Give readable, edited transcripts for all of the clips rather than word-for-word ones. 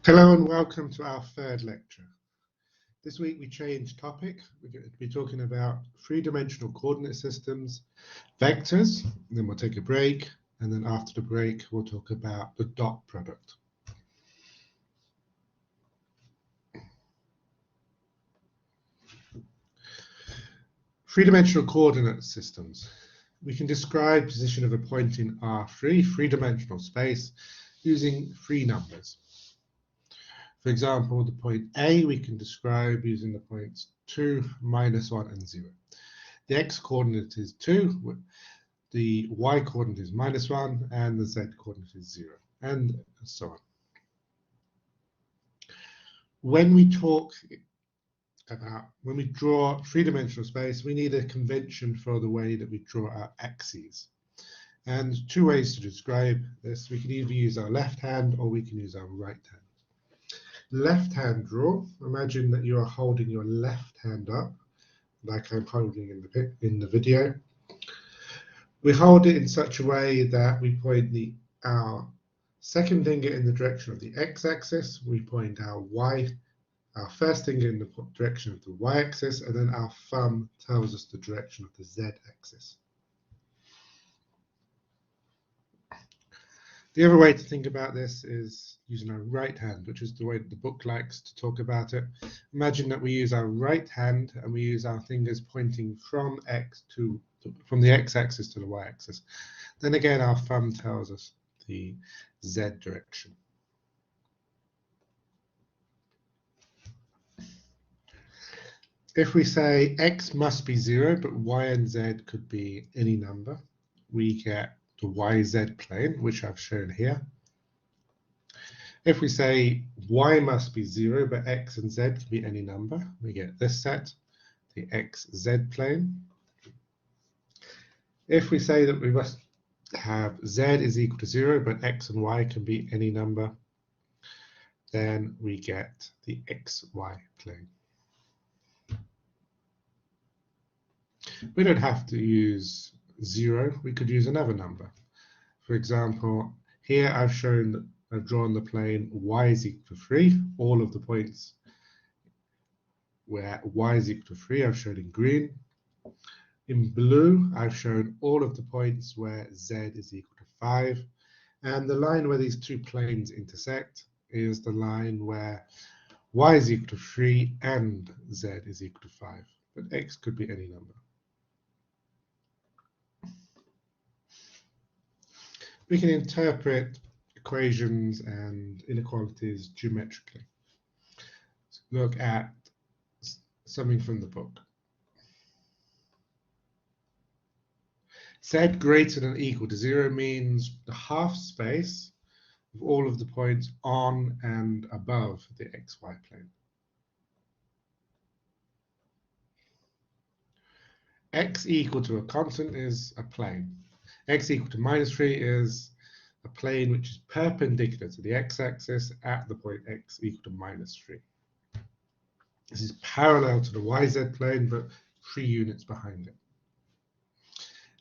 Hello and welcome to our third lecture. This week we changed topic. We're going to be talking about three-dimensional coordinate systems, vectors, then we'll take a break, and then after the break we'll talk about the dot product. Three-dimensional coordinate systems. We can describe position of a point in R3, three-dimensional space, using three numbers. For example, the point A we can describe using the points 2, -1, and 0. The x-coordinate is 2, the y-coordinate is -1, and the z-coordinate is 0, and so on. When we draw three-dimensional space, we need a convention for the way that we draw our axes. And two ways to describe this. We can either use our left hand or we can use our right hand. Left hand draw, imagine that you are holding your left hand up, like I'm holding in the video. We hold it in such a way that we point our second finger in the direction of the x-axis, we point our first finger in the direction of the y-axis, and then our thumb tells us the direction of the z-axis. The other way to think about this is using our right hand, which is the way that the book likes to talk about it. Imagine that we use our right hand and we use our fingers pointing from the x-axis to the y-axis. Then again, our thumb tells us the z direction. If we say x must be 0, but y and z could be any number, we get the YZ plane, which I've shown here. If we say y must be 0, but x and z can be any number, we get this set, the XZ plane. If we say that we must have z is equal to 0, but x and y can be any number, then we get the XY plane. We don't have to use 0, we could use another number. For example, here I've drawn the plane y is equal to 3. All of the points where y is equal to 3 I've shown in green. In blue, I've shown all of the points where z is equal to 5. And the line where these two planes intersect is the line where y is equal to 3 and z is equal to 5. But x could be any number. We can interpret equations and inequalities geometrically. Let's look at something from the book. Z greater than or equal to 0 means the half space of all of the points on and above the XY plane. X equal to a constant is a plane. X equal to -3 is a plane which is perpendicular to the x-axis at the point x equal to -3. This is parallel to the YZ plane, but 3 units behind it.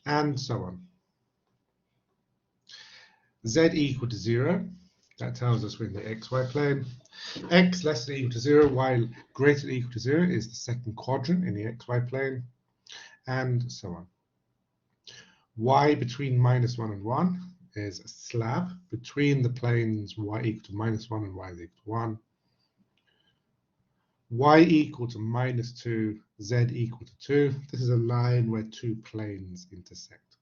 And so on. Z equal to 0, that tells us we're in the XY plane. X less than or equal to 0, Y greater than or equal to 0 is the second quadrant in the XY plane, and so on. Y between -1 and 1 is a slab between the planes y equal to -1 and y is equal to 1. Y equal to -2, z equal to 2. This is a line where two planes intersect.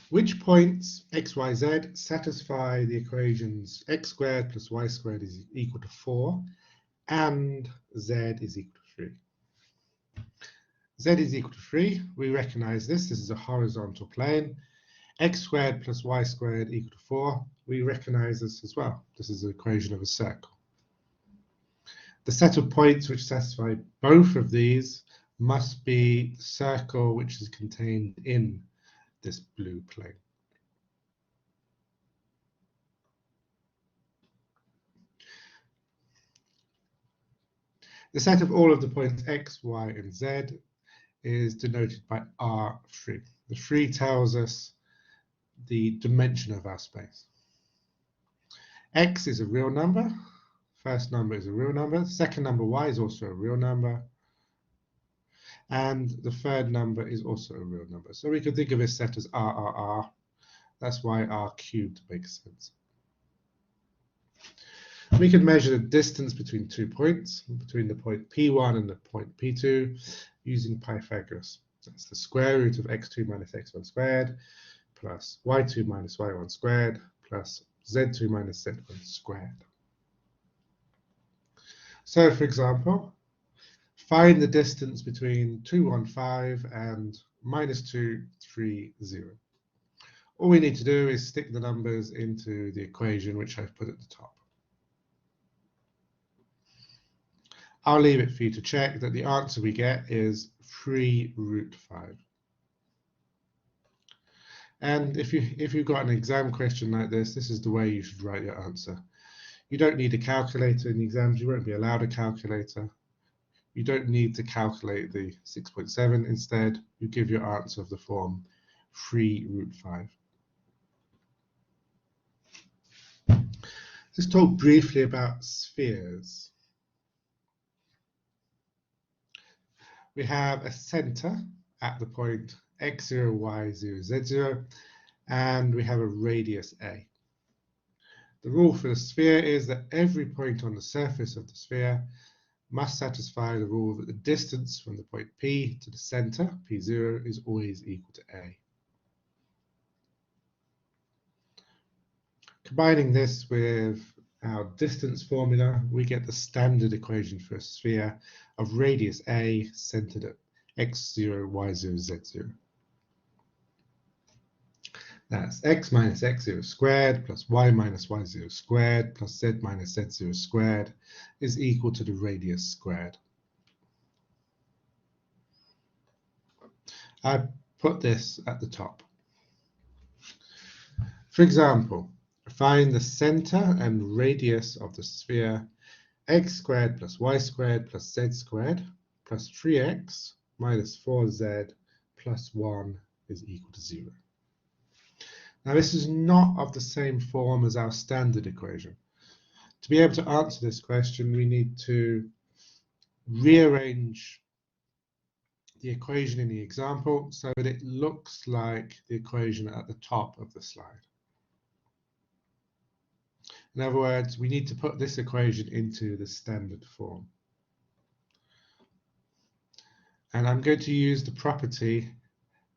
Which points x, y, z satisfy the equations x squared plus y squared is equal to 4 and z is equal to 3? Z is equal to 3. We recognize this. This is a horizontal plane. X squared plus y squared equal to 4. We recognize this as well. This is the equation of a circle. The set of points which satisfy both of these must be the circle which is contained in this blue plane. The set of all of the points x, y, and z is denoted by R3. The 3 tells us the dimension of our space. X is a real number. First number is a real number. Second number, y, is also a real number. And the third number is also a real number. So we could think of this set as r. That's why r cubed makes sense. We can measure the distance between 2 points, between the point P1 and the point P2, using Pythagoras. That's the square root of x2 minus x1 squared, plus y2 minus y1 squared, plus z2 minus z1 squared. So, for example, find the distance between 215 and minus 230. All we need to do is stick the numbers into the equation which I've put at the top. I'll leave it for you to check that the answer we get is 3 root 5. And if you've got an exam question like this, this is the way you should write your answer. You don't need a calculator in the exams. You won't be allowed a calculator. You don't need to calculate the 6.7. Instead, you give your answer of the form 3 root 5. Let's talk briefly about spheres. We have a center at the point x0, y0, z0, and we have a radius a. The rule for the sphere is that every point on the surface of the sphere must satisfy the rule that the distance from the point P to the center, P0, is always equal to a. Combining this with our distance formula, we get the standard equation for a sphere of radius a centered at x0, y0, z0. That's x minus x0 squared plus y minus y0 squared plus z minus z0 squared is equal to the radius squared. I put this at the top. For example, find the center and radius of the sphere x squared plus y squared plus z squared plus 3x minus 4z plus 1 is equal to 0. Now this is not of the same form as our standard equation. To be able to answer this question, we need to rearrange the equation in the example so that it looks like the equation at the top of the slide. In other words, we need to put this equation into the standard form. And I'm going to use the property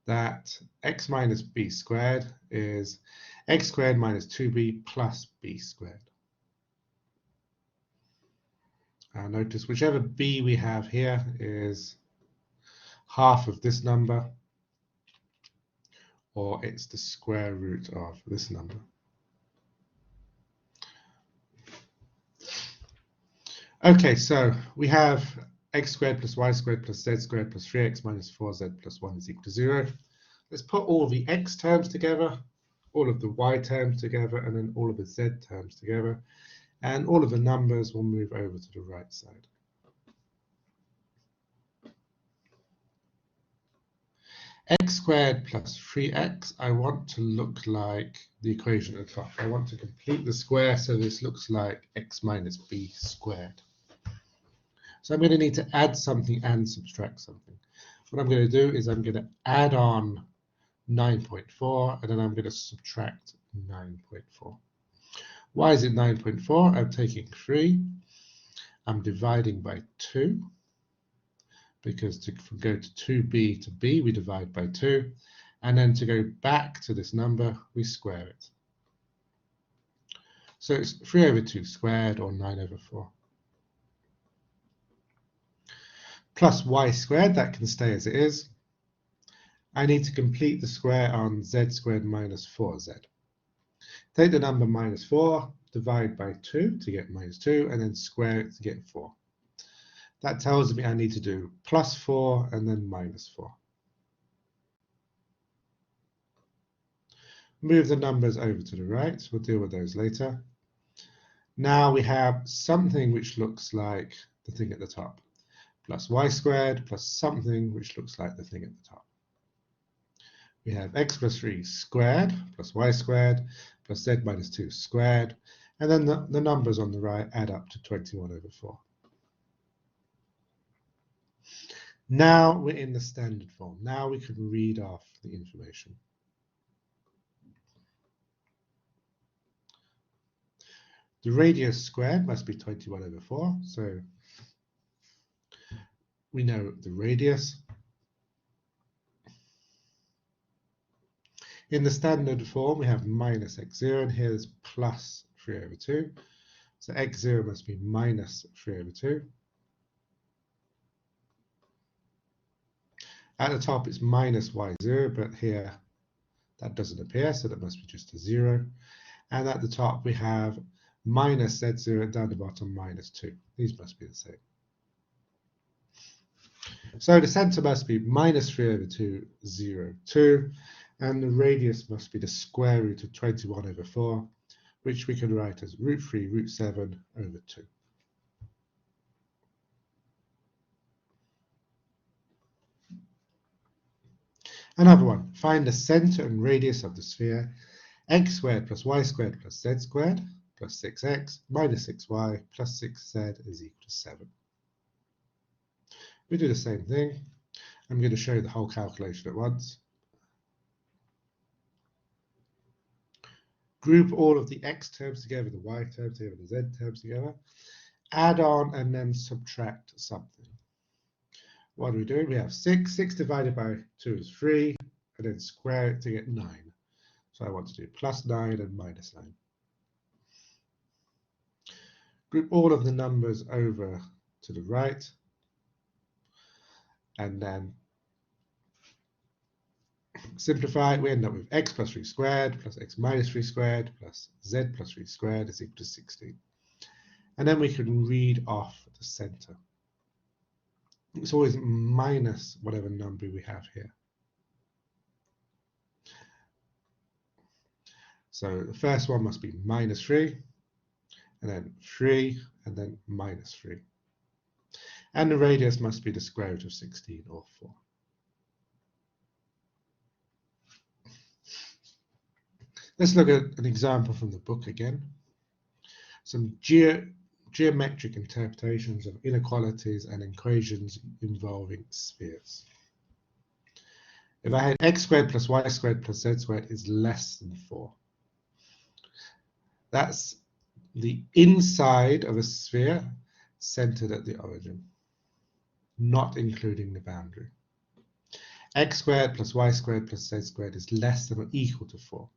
that x minus b squared is x squared minus 2b plus b squared. Notice whichever b we have here is half of this number, or it's the square root of this number. Okay, so we have x squared plus y squared plus z squared plus 3x minus 4z plus 1 is equal to 0. Let's put all the x terms together, all of the y terms together, and then all of the z terms together. And all of the numbers will move over to the right side. X squared plus 3x, I want to look like the equation at the top. I want to complete the square so this looks like x minus b squared. So I'm going to need to add something and subtract something. What I'm going to do is I'm going to add on 9.4 and then I'm going to subtract 9.4. Why is it 9.4? I'm taking 3. I'm dividing by 2. Because to go to 2b to b, we divide by 2. And then to go back to this number, we square it. So it's 3 over 2 squared, or 9 over 4. Plus y squared, that can stay as it is. I need to complete the square on z squared minus 4z. Take the number minus 4, divide by 2 to get minus 2, and then square it to get 4. That tells me I need to do plus 4 and then minus 4. Move the numbers over to the right. We'll deal with those later. Now we have something which looks like the thing at the top. Plus y squared plus something which looks like the thing at the top. we have x plus 3 squared plus y squared plus z minus 2 squared, and then the numbers on the right add up to 21 over 4. Now we're in the standard form. Now we can read off the information. The radius squared must be 21 over 4, so we know the radius. In the standard form, we have minus x0, and here's plus 3 over 2. So x0 must be minus 3 over 2. At the top, it's minus y0, but here that doesn't appear, so that must be just a 0. And at the top, we have minus z0, down the bottom, minus 2. These must be the same. So the center must be minus 3 over 2, 0, 2. And the radius must be the square root of 21 over 4, which we can write as root 3, root 7 over 2. Another one, find the center and radius of the sphere, x squared plus y squared plus z squared plus 6x minus 6y plus 6z is equal to 7. We do the same thing. I'm going to show you the whole calculation at once. Group all of the x terms together, the y terms together, the z terms together, add on and then subtract something. What are we doing? We have 6. 6 divided by 2 is 3, and then square it to get 9. So I want to do plus 9 and minus 9. Group all of the numbers over to the right, and then simplify. We end up with x plus 3 squared plus x minus 3 squared plus z plus 3 squared is equal to 16. And then we can read off the center. It's always minus whatever number we have here. So the first one must be minus 3, and then 3, and then minus 3. And the radius must be the square root of 16, or 4. Let's look at an example from the book again. Some geometric interpretations of inequalities and equations involving spheres. If I had x squared plus y squared plus z squared is less than 4, that's the inside of a sphere centered at the origin, not including the boundary. X squared plus y squared plus z squared is less than or equal to 4.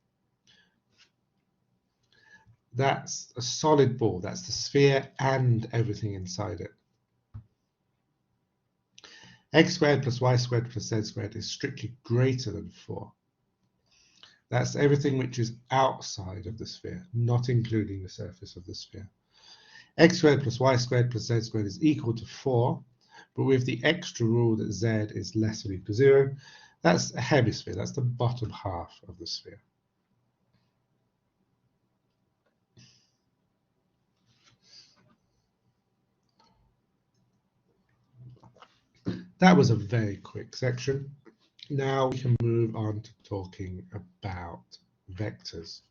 That's a solid ball. That's the sphere and everything inside it. X squared plus y squared plus z squared is strictly greater than 4. That's everything which is outside of the sphere, not including the surface of the sphere. X squared plus y squared plus z squared is equal to 4, but with the extra rule that z is less than or equal to 0, that's a hemisphere. That's the bottom half of the sphere. That was a very quick section. Now we can move on to talking about vectors.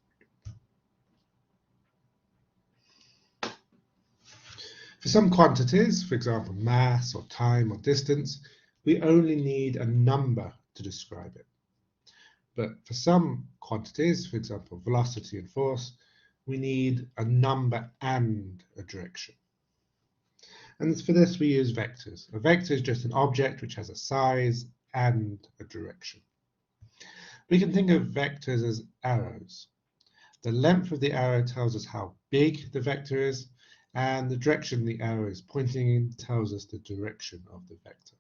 For some quantities, for example, mass or time or distance, we only need a number to describe it. But for some quantities, for example, velocity and force, we need a number and a direction. And for this, we use vectors. A vector is just an object which has a size and a direction. We can think of vectors as arrows. The length of the arrow tells us how big the vector is, and the direction the arrow is pointing in tells us the direction of the vector.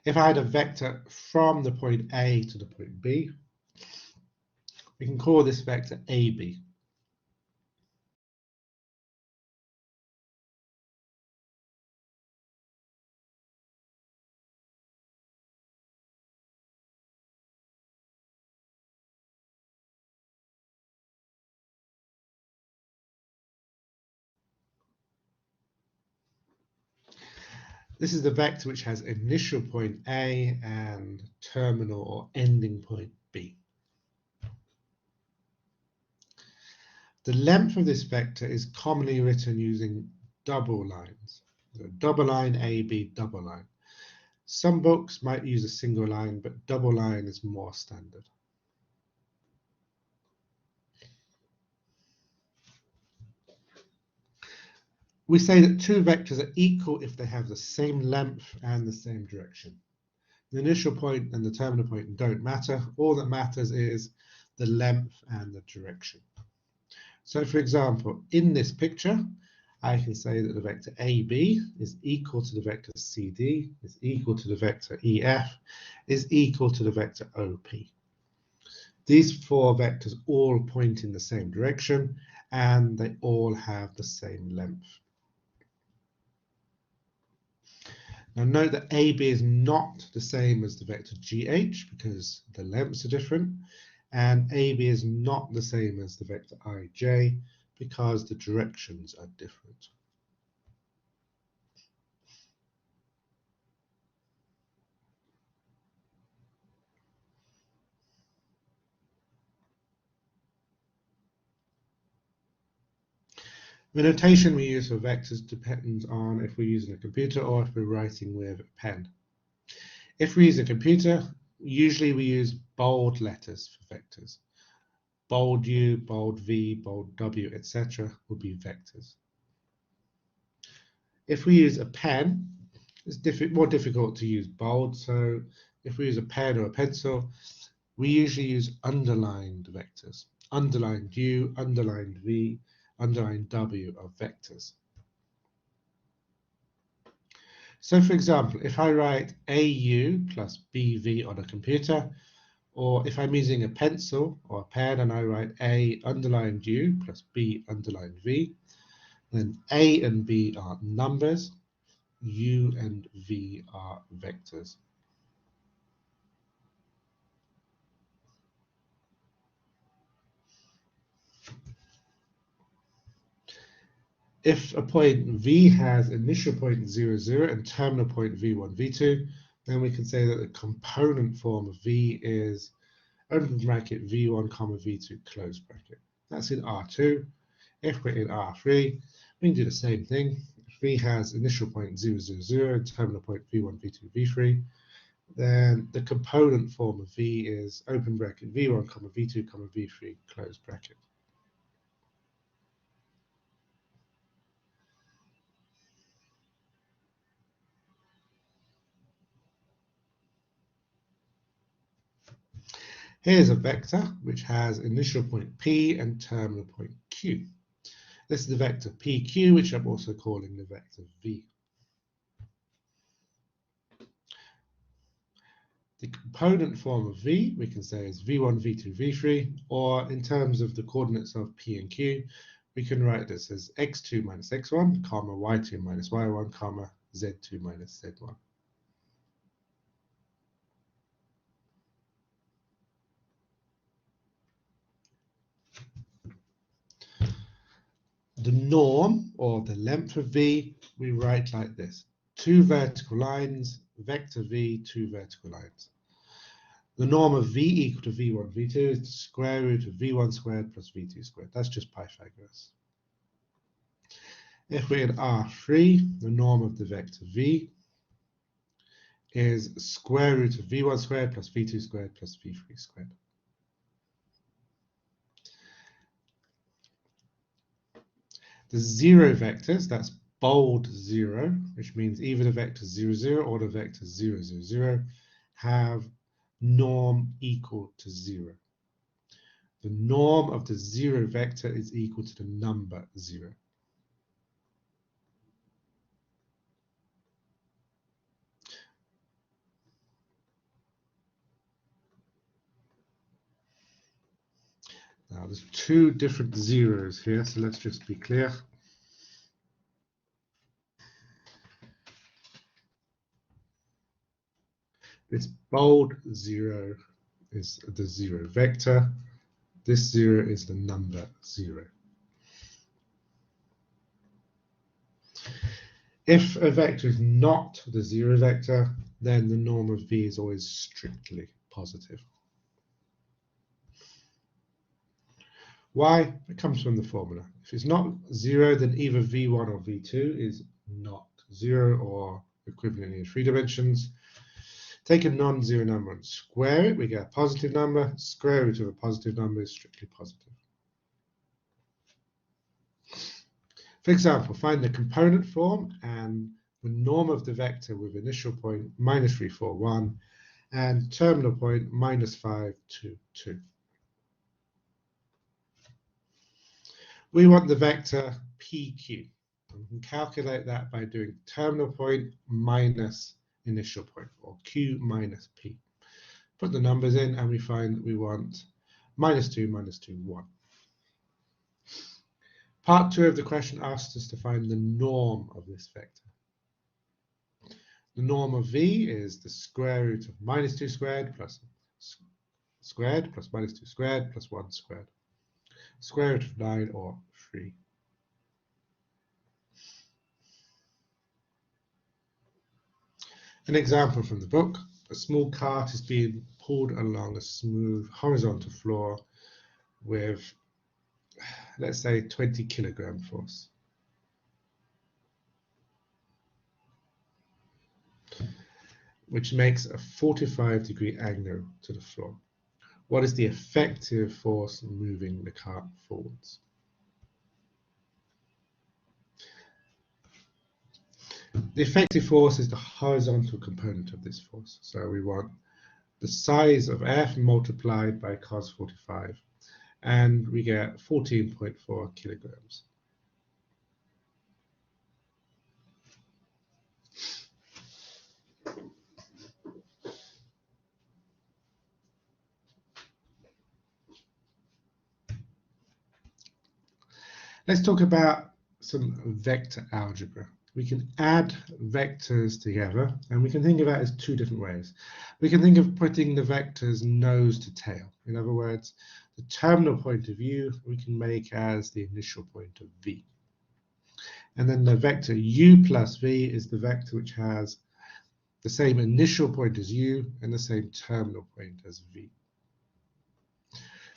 If I had a vector from the point A to the point B, we can call this vector AB. This is the vector which has initial point A and terminal or ending point B. The length of this vector is commonly written using double lines. So double line, A, B, double line. Some books might use a single line, but double line is more standard. We say that two vectors are equal if they have the same length and the same direction. The initial point and the terminal point don't matter. All that matters is the length and the direction. So for example, in this picture, I can say that the vector AB is equal to the vector CD, is equal to the vector EF, is equal to the vector OP. These four vectors all point in the same direction and they all have the same length. Now note that AB is not the same as the vector GH because the lengths are different, and AB is not the same as the vector IJ because the directions are different. The notation we use for vectors depends on if we're using a computer or if we're writing with a pen. If we use a computer, usually we use bold letters for vectors. Bold U, bold V, bold W, etc. would be vectors. If we use a pen, it's more difficult to use bold, so if we use a pen or a pencil, we usually use underlined vectors. Underlined U, underlined V, underlined W are vectors. So for example, if I write AU plus BV on a computer, or if I'm using a pencil or a pen and I write A underlined U plus B underlined V, then A and B are numbers, U and V are vectors. If a point V has initial point 0, 0 and terminal point V1, V2, then we can say that the component form of V is open bracket V1, comma V2, close bracket. That's in R2. If we're in R3, we can do the same thing. If V has initial point 0, 0, 0 and terminal point V1, V2, V3, then the component form of V is open bracket V1, comma V2, comma V3, close bracket. Here's a vector which has initial point P and terminal point Q. This is the vector PQ, which I'm also calling the vector V. The component form of V we can say is V1, V2, V3, or in terms of the coordinates of P and Q, we can write this as x2 minus x1, comma y2 minus y1, comma z2 minus z1. The norm, or the length of V, we write like this. Two vertical lines, vector V, two vertical lines. The norm of V equal to V1, V2 is the square root of V1 squared plus V2 squared. That's just Pythagoras. If we're in R3, the norm of the vector V is square root of V1 squared plus V2 squared plus V3 squared. The zero vectors, that's bold 0, which means either the vector 0, 0 or the vector 0, 0, 0, have norm equal to 0. The norm of the 0 vector is equal to the number 0. Now there's two different zeros here, so let's just be clear. This bold 0 is the 0 vector. This 0 is the number 0. If a vector is not the zero vector, then the norm of v is always strictly positive. Why? It comes from the formula. If it's not zero, then either v1 or v2 is not zero or equivalent in 3 dimensions. Take a non-zero number and square it, we get a positive number. Square root of a positive number is strictly positive. For example, find the component form and the norm of the vector with initial point -3, 4, 1 and terminal point -5, 2, 2. We want the vector PQ. We can calculate that by doing terminal point minus initial point, or Q minus P. Put the numbers in and we find that we want -2, -2, 1. Part 2 of the question asks us to find the norm of this vector. The norm of v is the square root of -2 squared plus squared plus -2 squared plus 1 squared. Square root of 9 or 3. An example from the book. A small cart is being pulled along a smooth horizontal floor with, let's say, 20 kilogram force. Which makes a 45-degree angle to the floor. What is the effective force moving the cart forwards? The effective force is the horizontal component of this force. So we want the size of F multiplied by cos 45, and we get 14.4 kilograms. Let's talk about some vector algebra. We can add vectors together, and we can think of that as 2 different ways. We can think of putting the vectors nose to tail. In other words, the terminal point of u we can make as the initial point of v. And then the vector u plus v is the vector which has the same initial point as u and the same terminal point as v.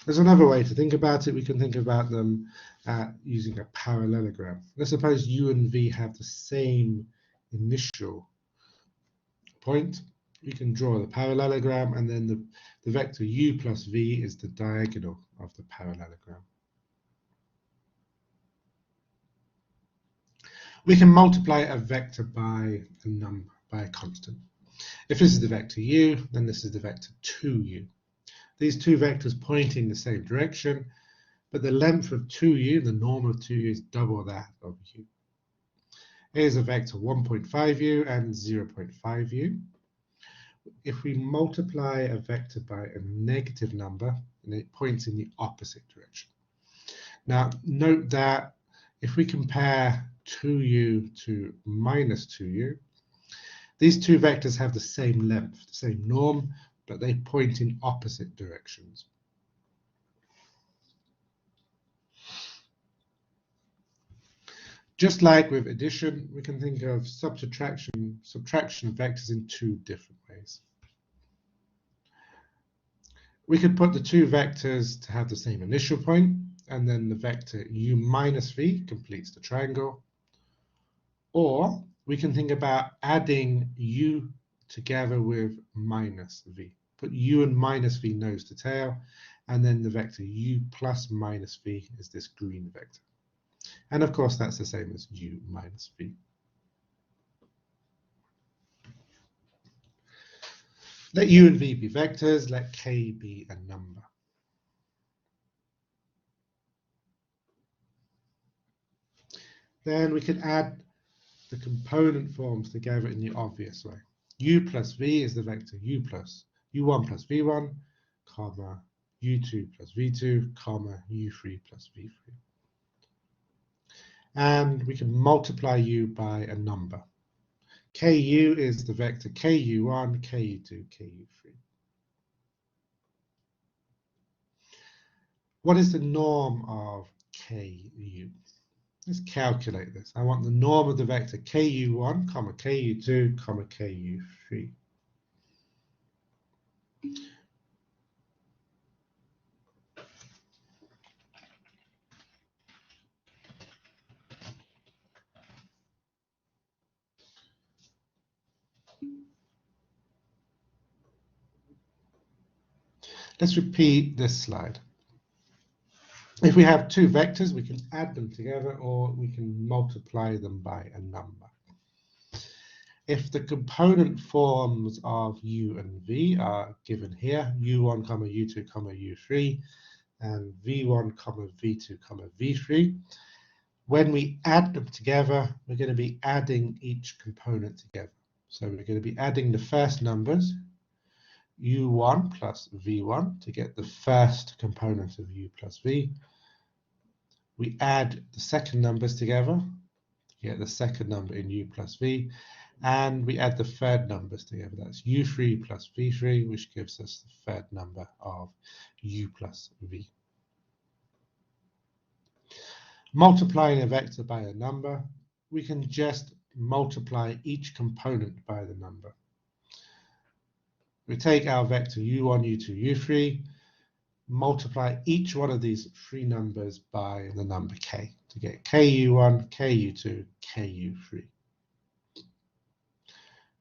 There's another way to think about it. We can think about them using a parallelogram. Let's suppose u and v have the same initial point. We can draw the parallelogram, and then the vector u plus v is the diagonal of the parallelogram. We can multiply a vector by a number, by a constant. If this is the vector u, then this is the vector 2u. These 2 vectors pointing the same direction, but the length of 2u, the norm of 2u, is double that of u. Here's a vector 1.5u and 0.5u. If we multiply a vector by a negative number, then it points in the opposite direction. Now, note that if we compare 2u to -2u, these 2 vectors have the same length, the same norm, but they point in opposite directions. Just like with addition, we can think of subtraction of vectors in 2 different ways. We could put the 2 vectors to have the same initial point, and then the vector u minus v completes the triangle. Or we can think about adding u together with minus v. Put u and minus v nose to tail, and then the vector u plus minus v is this green vector. And of course, that's the same as u minus v. Let u and v be vectors, let k be a number. Then we can add the component forms together in the obvious way. U plus v is the vector u1 plus v1, comma, u2 plus v2, comma, u3 plus v3. And we can multiply u by a number. Ku is the vector ku1, ku2, ku3. What is the norm of ku? Let's calculate this. I want the norm of the vector ku1, ku2, ku3. Let's repeat this slide. If we have two vectors, we can add them together or we can multiply them by a number. If the component forms of u and v are given here, u1, u2, u3, and v1, v2, v3, when we add them together, we're going to be adding each component together. So we're going to be adding the first numbers, u1 plus v1, to get the first component of u plus v. We add the second numbers together to get the second number in u plus v. And we add the third numbers together. That's u3 plus v3, which gives us the third number of u plus v. Multiplying a vector by a number, we can just multiply each component by the number. We take our vector u1, u2, u3, multiply each one of these three numbers by the number k to get ku1, ku2, ku3.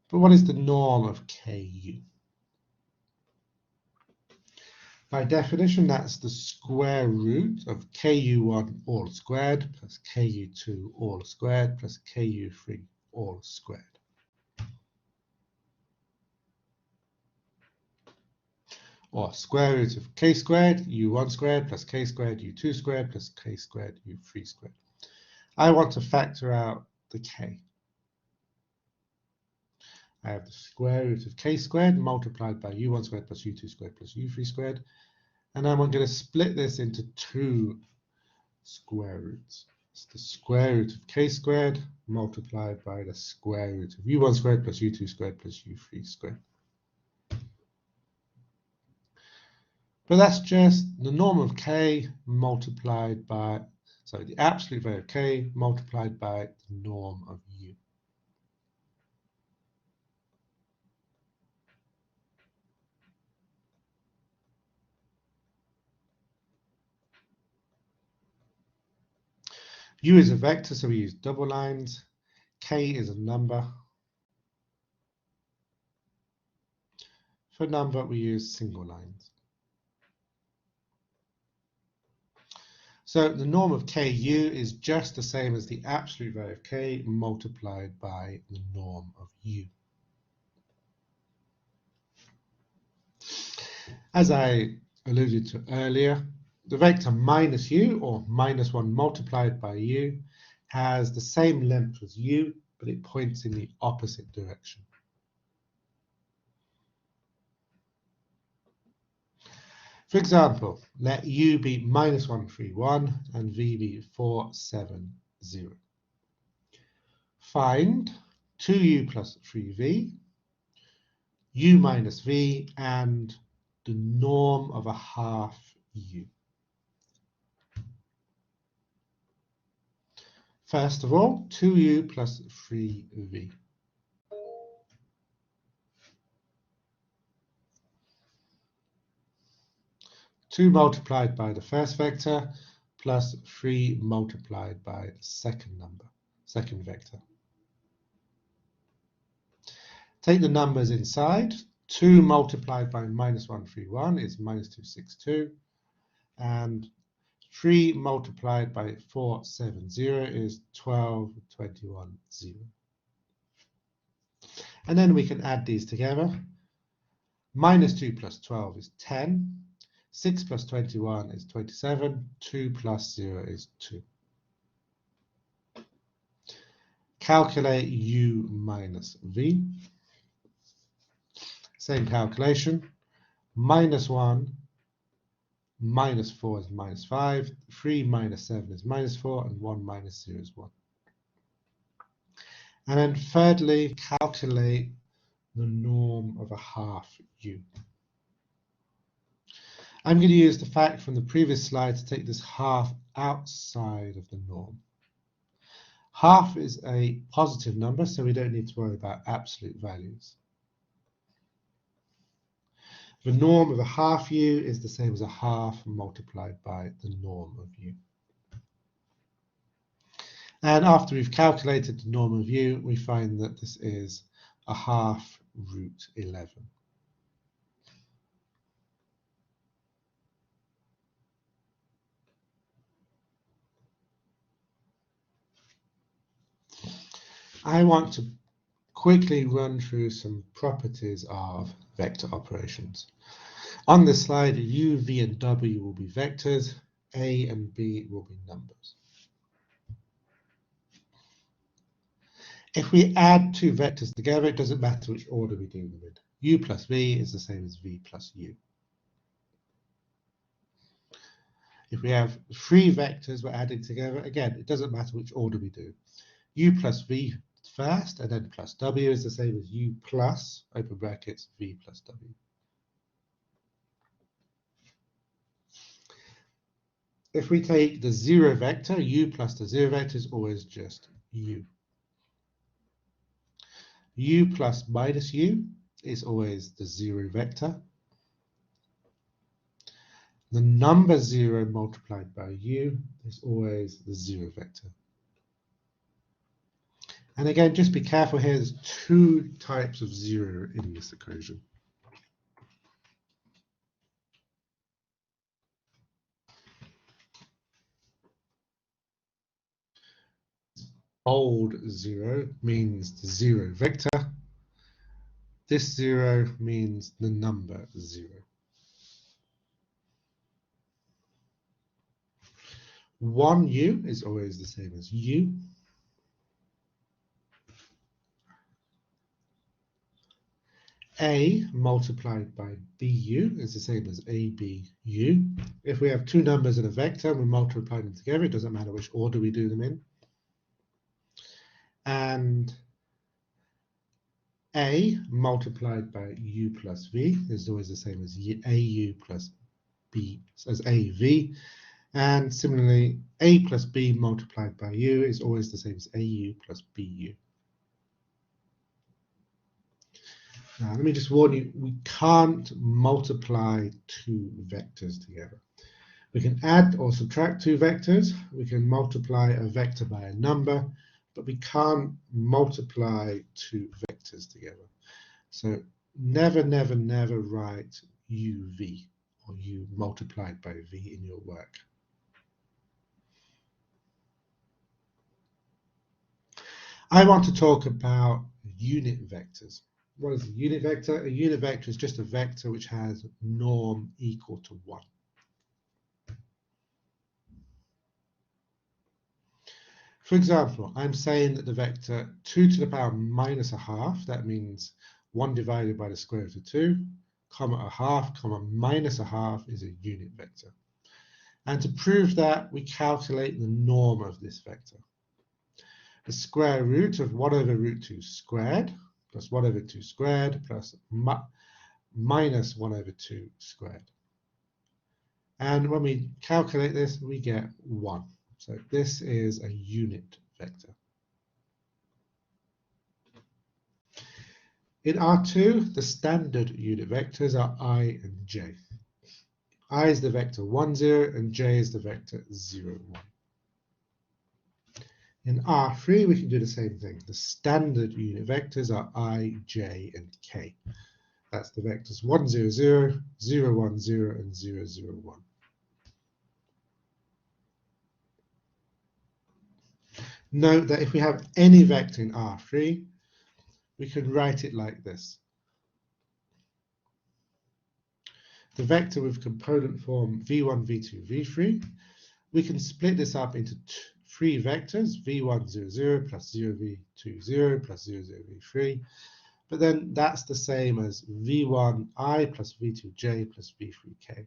But what is the norm of ku? By definition, that's the square root of ku1 all squared plus ku2 all squared plus ku3 all squared. Or square root of k squared, u1 squared plus k squared, u2 squared plus k squared, u3 squared. I want to factor out the k. I have the square root of k squared multiplied by u1 squared plus u2 squared plus u3 squared. And I'm going to split this into two square roots. It's the square root of k squared multiplied by the square root of u1 squared plus u2 squared plus u3 squared. But that's just the norm of k multiplied by, sorry, the absolute value of k multiplied by the norm of u. U is a vector, so we use double lines. K is a number. For number, we use single lines. So the norm of ku is just the same as the absolute value of k multiplied by the norm of u. As I alluded to earlier, the vector minus u, or minus 1 multiplied by u, has the same length as u, but it points in the opposite direction. For example, let u be minus 1, 3, 1, and v be 4, 7, 0. Find 2u plus 3v, u minus v, and the norm of a half u. First of all, 2u plus 3v. Two multiplied by the first vector plus 3 multiplied by the second vector. Take the numbers inside. 2 multiplied by minus 1, 3, 1 is minus 2, 6, 2. And 3 multiplied by 4, 7, 0 is 12, 21, 0. And then we can add these together. Minus 2 plus 12 is 10. 6 plus 21 is 27. 2 plus 0 is 2. Calculate u minus v. Same calculation. Minus 1 minus 4 is minus 5. 3 minus 7 is minus 4. And 1 minus 0 is 1. And then thirdly, calculate the norm of a half u. I'm going to use the fact from the previous slide to take this half outside of the norm. Half is a positive number, so we don't need to worry about absolute values. The norm of a half u is the same as a half multiplied by the norm of u. And after we've calculated the norm of u, we find that this is a half root 11. I want to quickly run through some properties of vector operations. On this slide, u, v, and w will be vectors, a and b will be numbers. If we add two vectors together, it doesn't matter which order we do them in. U plus v is the same as v plus u. If we have three vectors we're adding together, again, it doesn't matter which order we do. U plus v first, and then plus w is the same as u plus, open brackets, v plus w. If we take the zero vector, u plus the zero vector is always just u. U plus minus u is always the zero vector. The number 0 multiplied by u is always the zero vector. And again, just be careful here, there's two types of 0 in this equation. Bold 0 means the zero vector. This 0 means the number 0. 1u is always the same as u. A multiplied by bu is the same as abu. If we have two numbers in a vector and we multiply them together, it doesn't matter which order we do them in. And a multiplied by u plus v is always the same as au plus b as av. And similarly, a plus b multiplied by u is always the same as au plus bu. Now, let me just warn you, we can't multiply two vectors together. We can add or subtract two vectors. We can multiply a vector by a number, but we can't multiply two vectors together. So never, never, never write uv or u multiplied by v in your work. I want to talk about unit vectors. What is a unit vector? A unit vector is just a vector which has norm equal to 1. For example, I'm saying that the vector 2 to the power minus a half, that means 1 divided by the square root of 2, comma a half, comma minus a half is a unit vector. And to prove that, we calculate the norm of this vector. The square root of 1 over root 2 squared plus 1 over 2 squared plus minus 1 over 2 squared. And when we calculate this, we get 1. So this is a unit vector. In R2, the standard unit vectors are I and j. I is the vector 1, 0, and j is the vector 0, 1. In R3, we can do the same thing. The standard unit vectors are I, j, and k. That's the vectors 1, 0, 0, 0, 1, 0, and 0, 0, 1. Note that if we have any vector in R3, we can write it like this. The vector with component form v1, v2, v3, we can split this up into three vectors, v1, 0, 0, plus 0, v2, 0, plus 0, 0, v3. But then that's the same as v1i plus v2j plus v3k.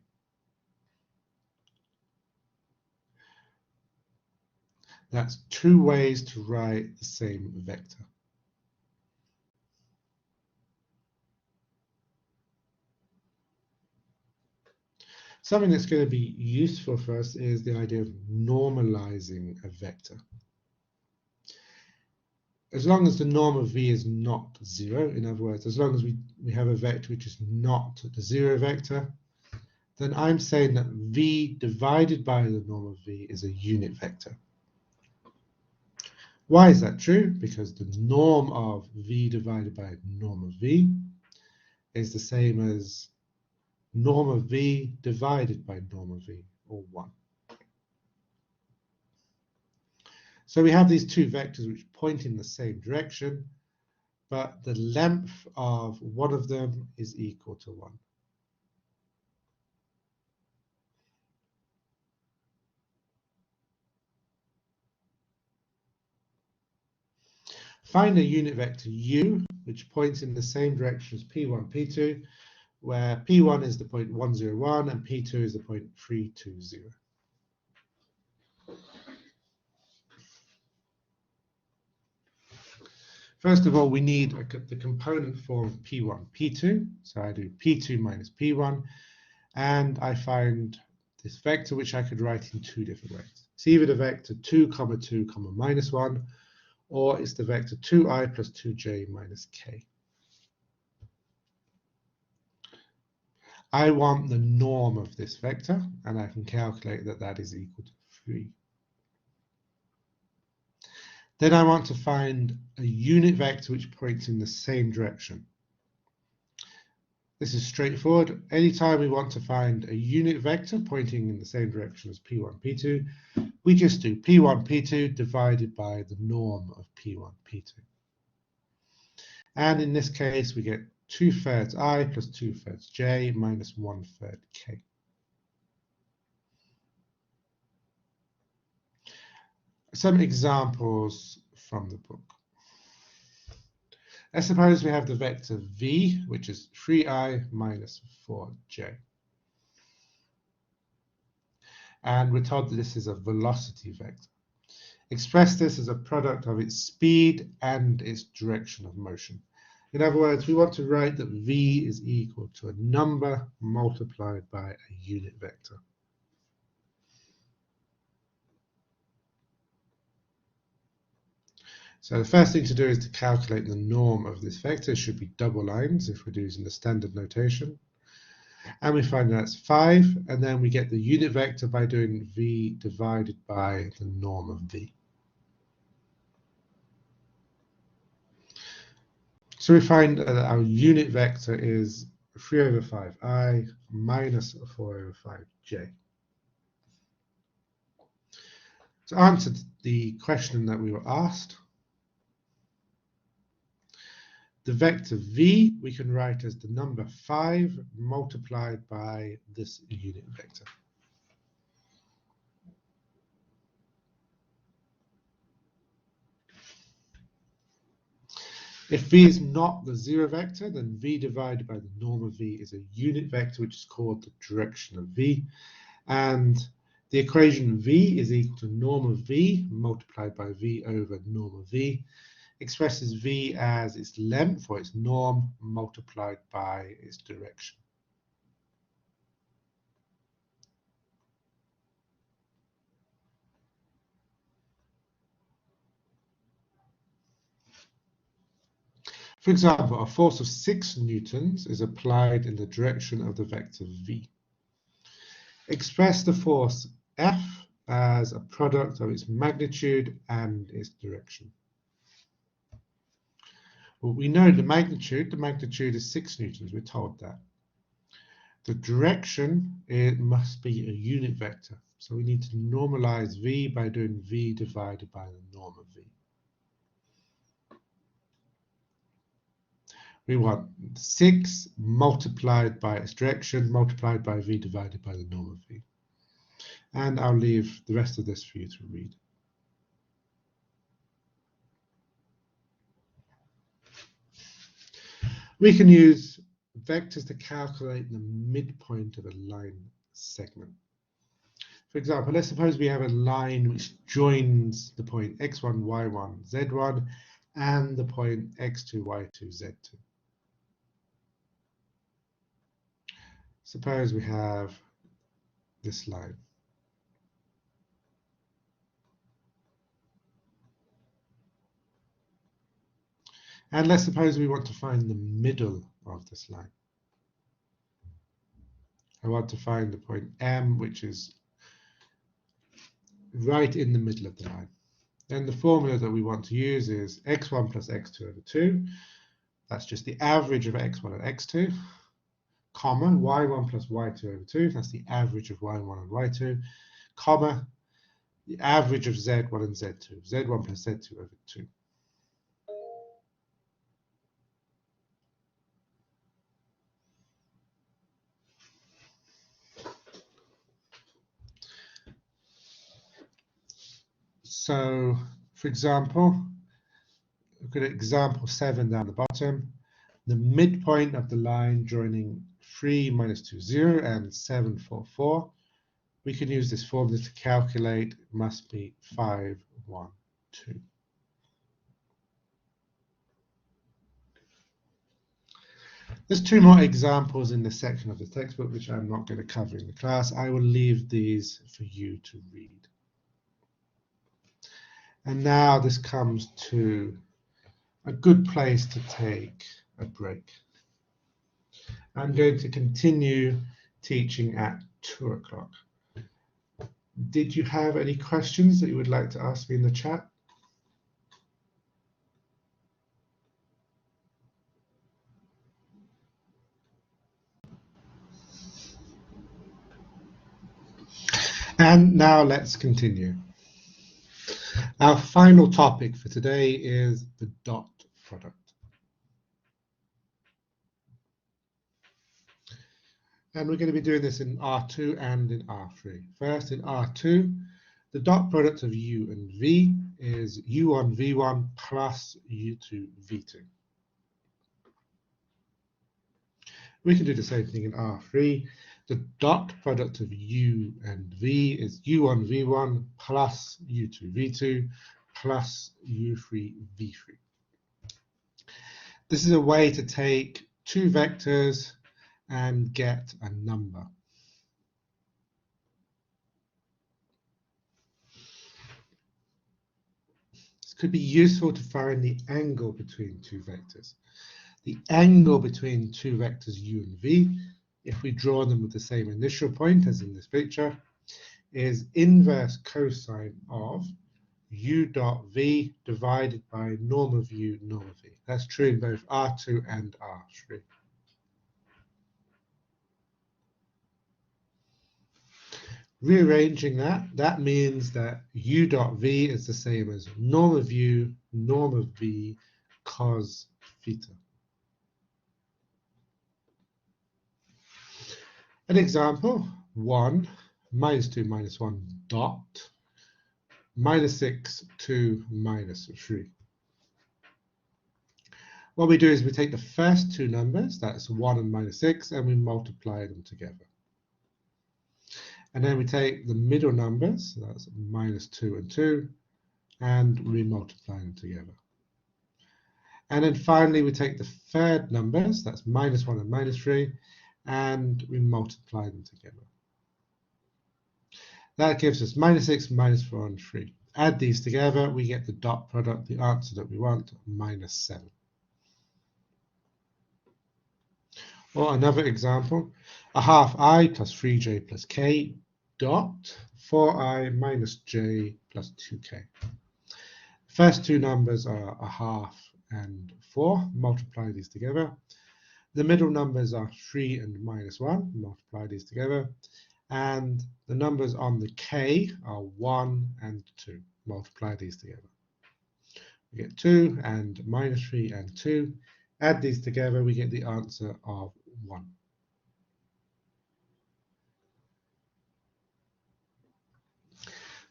That's two ways to write the same vector. Something that's going to be useful for us is the idea of normalizing a vector. as long as the norm of v is not 0, in other words, as long as we have a vector which is not the 0 vector, then I'm saying that v divided by the norm of v is a unit vector. Why is that true? Because the norm of v divided by norm of v is the same as norm of v divided by norm of v, or 1. So we have these two vectors which point in the same direction, but the length of one of them is equal to 1. Find a unit vector u which points in the same direction as p1, p2, where p1 is the point 1, 0, 1 and p2 is the point 3, 2, 0. First of all, we need the component form p1, p2. So I do p2 minus p1, and I find this vector which I could write in two different ways. It's either the vector 2, 2, minus 1, or it's the vector 2i plus 2j minus k. I want the norm of this vector, and I can calculate that that is equal to 3. Then I want to find a unit vector which points in the same direction. This is straightforward. Anytime we want to find a unit vector pointing in the same direction as p1, p2, we just do p1, p2 divided by the norm of p1, p2. And in this case, we get 2/3 I plus 2/3 j minus 1/3 k. Some examples from the book. Let's suppose we have the vector v, which is 3i minus 4j. And we're told that this is a velocity vector. Express this as a product of its speed and its direction of motion. In other words, we want to write that v is equal to a number multiplied by a unit vector. So the first thing to do is to calculate the norm of this vector. It should be double lines if we're using the standard notation. And we find that's 5, and then we get the unit vector by doing v divided by the norm of v. So we find that our unit vector is 3/5i minus 4/5j. To answer the question that we were asked, the vector v we can write as the number 5 multiplied by this unit vector. If v is not the 0 vector, then v divided by the norm of v is a unit vector, which is called the direction of v. And the equation v is equal to norm of v multiplied by v over norm of v expresses v as its length, or its norm, multiplied by its direction. For example, a force of 6 newtons is applied in the direction of the vector v. Express the force F as a product of its magnitude and its direction. Well, we know the magnitude is 6 newtons, we're told that. The direction, it must be a unit vector. So we need to normalize v by doing v divided by the norm of v. We want 6 multiplied by its direction multiplied by v divided by the norm of v. And I'll leave the rest of this for you to read. We can use vectors to calculate the midpoint of a line segment. For example, let's suppose we have a line which joins the point x1, y1, z1 and the point x2, y2, z2. Suppose we have this line. And let's suppose we want to find the middle of this line. I want to find the point M, which is right in the middle of the line. Then the formula that we want to use is x1 plus x2 over 2. That's just the average of x1 and x2, comma, y1 plus y2 over 2. That's the average of y1 and y2, comma, the average of z1 and z2, z1 plus z2 over 2. So, for example, look at example 7 down the bottom. The midpoint of the line joining 3, minus 2, 0, and 7, 4, 4. We can use this formula to calculate. It must be 5, 1, 2. There's 2 more examples in this section of the textbook, which I'm not going to cover in the class. I will leave these for you to read. And now this comes to a good place to take a break. I'm going to continue teaching at 2 o'clock. Did you have any questions that you would like to ask me in the chat? And now let's continue. Our final topic for today is the dot product. And we're going to be doing this in R2 and in R3. First, in R2, the dot product of U and V is U1 V1 plus U2 V2. We can do the same thing in R3. The dot product of U and V is U1 V1 plus U2 V2 plus U3 V3. This is a way to take 2 vectors and get a number. This could be useful to find the angle between 2 vectors. The angle between 2 vectors U and V, if we draw them with the same initial point as in this picture, is inverse cosine of U dot V divided by norm of U, norm of V. That's true in both R2 and R3. Rearranging that means that U dot V is the same as norm of U, norm of V, cos theta. An example, 1, minus 2, minus 1, dot, minus 6, 2, minus 3. What we do is we take the first 2 numbers, that's 1 and minus 6, and we multiply them together. And then we take the middle numbers, that's minus 2 and 2, and we multiply them together. And then finally, we take the third numbers, that's minus 1 and minus 3, and we multiply them together. That gives us minus 6, minus 4, and 3. Add these together, we get the dot product, the answer that we want, minus 7. Or another example, a half I plus 3j plus k dot 4i minus j plus 2k. First 2 numbers are a half and 4. Multiply these together. The middle numbers are 3 and minus 1. Multiply these together. And the numbers on the k are 1 and 2. Multiply these together. We get 2 and minus 3 and 2. Add these together, we get the answer of 1.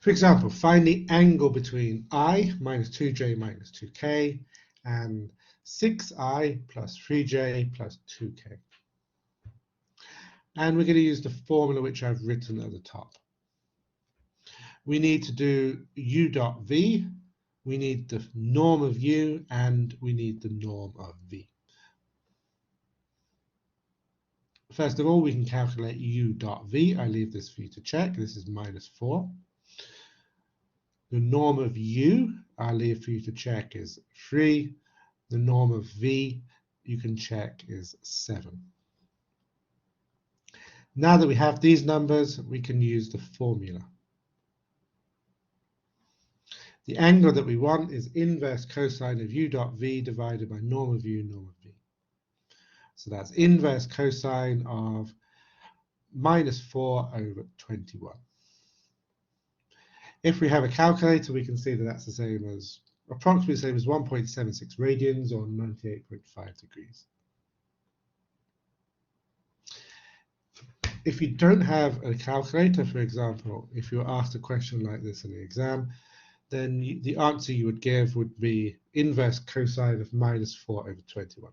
For example, find the angle between I minus 2j minus 2k and 6i plus 3j plus 2k. And we're going to use the formula which I've written at the top. We need to do u dot v, we need the norm of u, and we need the norm of v. First of all, we can calculate u dot v. I leave this for you to check. This is minus 4. The norm of u, I leave for you to check, is 3. the norm of v, you can check, is 7. Now that we have these numbers, we can use the formula. The angle that we want is inverse cosine of u dot v divided by norm of u, norm of v. So that's inverse cosine of minus 4 over 21. If we have a calculator, we can see that that's the same as, approximately the same as 1.76 radians or 98.5 degrees. If you don't have a calculator, for example, if you were asked a question like this in the exam, then the answer you would give would be inverse cosine of minus 4 over 21.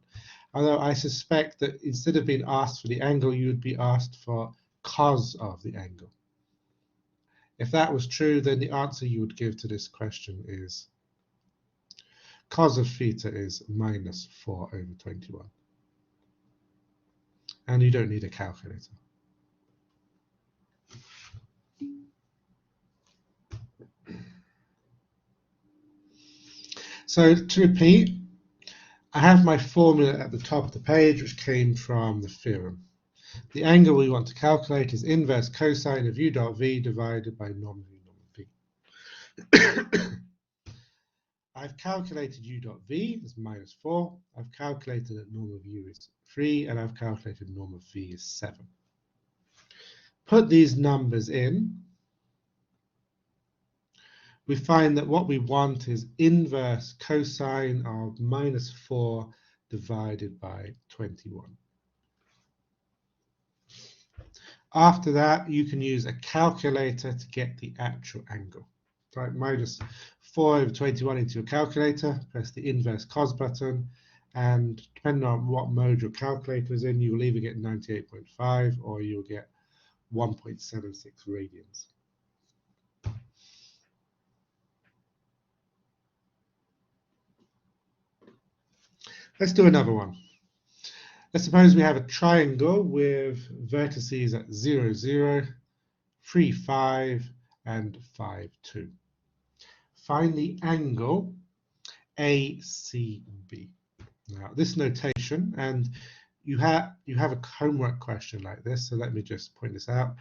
Although I suspect that instead of being asked for the angle, you would be asked for cos of the angle. If that was true, then the answer you would give to this question is cos of theta is minus 4 over 21. And you don't need a calculator. So to repeat, I have my formula at the top of the page, which came from the theorem. The angle we want to calculate is inverse cosine of u dot v divided by norm of u, norm of v. I've calculated u dot v as minus 4. I've calculated that norm of u is 3, and I've calculated norm of v is 7. Put these numbers in. We find that what we want is inverse cosine of minus 4 divided by 21. After that, you can use a calculator to get the actual angle. Type minus 4 over 21 into your calculator, press the inverse cos button, and depending on what mode your calculator is in, you will either get 98.5 or you'll get 1.76 radians. Let's do another one. Let's suppose we have a triangle with vertices at 0, 0, 3, 5, and 5, 2. Find the angle ACB. Now, this notation, and you have a homework question like this, so let me just point this out.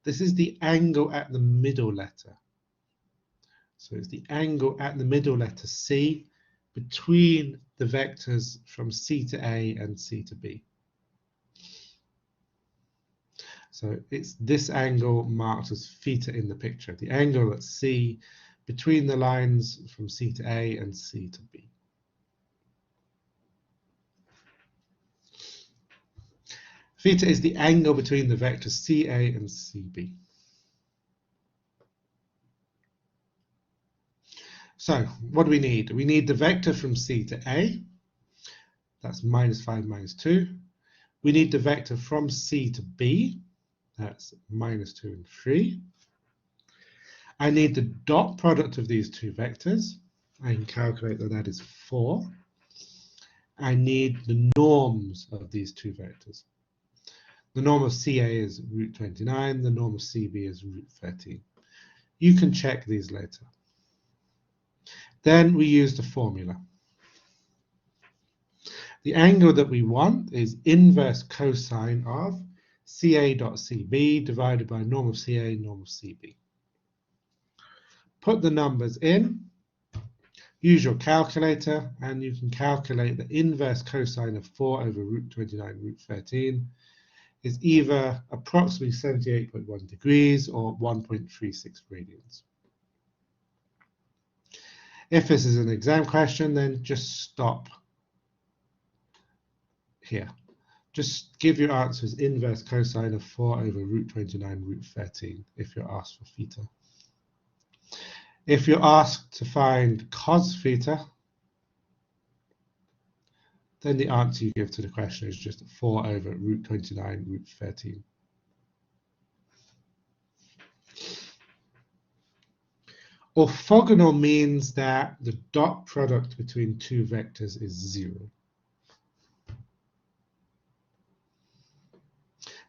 This is the angle at the middle letter. So it's the angle at the middle letter C between the vectors from C to A and C to B. So it's this angle marked as theta in the picture, the angle at C between the lines from C to A and C to B. Theta is the angle between the vectors CA and CB. So what do we need? We need the vector from C to A. That's minus 5, minus 2. We need the vector from C to B. That's minus 2 and 3. I need the dot product of these two vectors. I can calculate that that is 4. I need the norms of these two vectors. The norm of CA is root 29. The norm of CB is root 13. You can check these later. Then we use the formula. The angle that we want is inverse cosine of CA dot CB divided by norm of CA, norm of CB. Put the numbers in, use your calculator, and you can calculate the inverse cosine of 4 over root 29 root 13 is either approximately 78.1 degrees or 1.36 radians. If this is an exam question, then just stop here. Just give your answers inverse cosine of 4 over root 29 root 13 if you're asked for theta. If you're asked to find cos theta, then the answer you give to the question is just 4 over root 29 root 13. Orthogonal means that the dot product between two vectors is 0.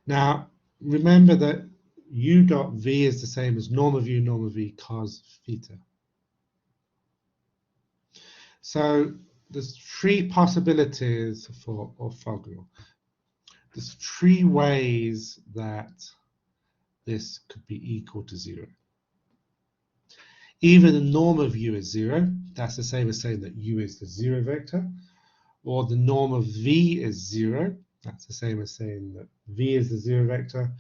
Now, remember that u dot v is the same as norm of u, norm of v cos theta. So there's three possibilities for orthogonal. There's three ways that this could be equal to 0. Either the norm of u is 0, that's the same as saying that u is the 0 vector, or the norm of v is 0, that's the same as saying that v is the 0 vector,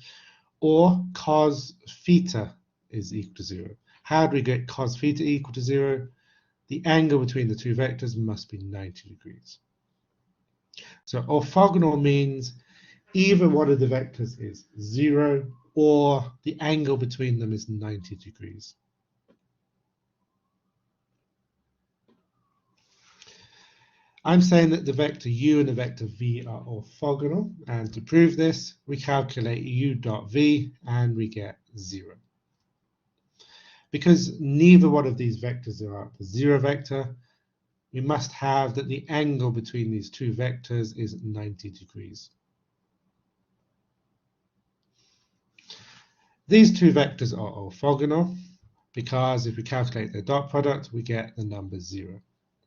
or cos theta is equal to 0. How do we get cos theta equal to 0? The angle between the two vectors must be 90 degrees. So orthogonal means either one of the vectors is 0 or the angle between them is 90 degrees. I'm saying that the vector u and the vector v are orthogonal, and to prove this, we calculate u dot v and we get 0. Because neither one of these vectors are the 0 vector, we must have that the angle between these two vectors is 90 degrees. These two vectors are orthogonal because if we calculate their dot product, we get the number 0.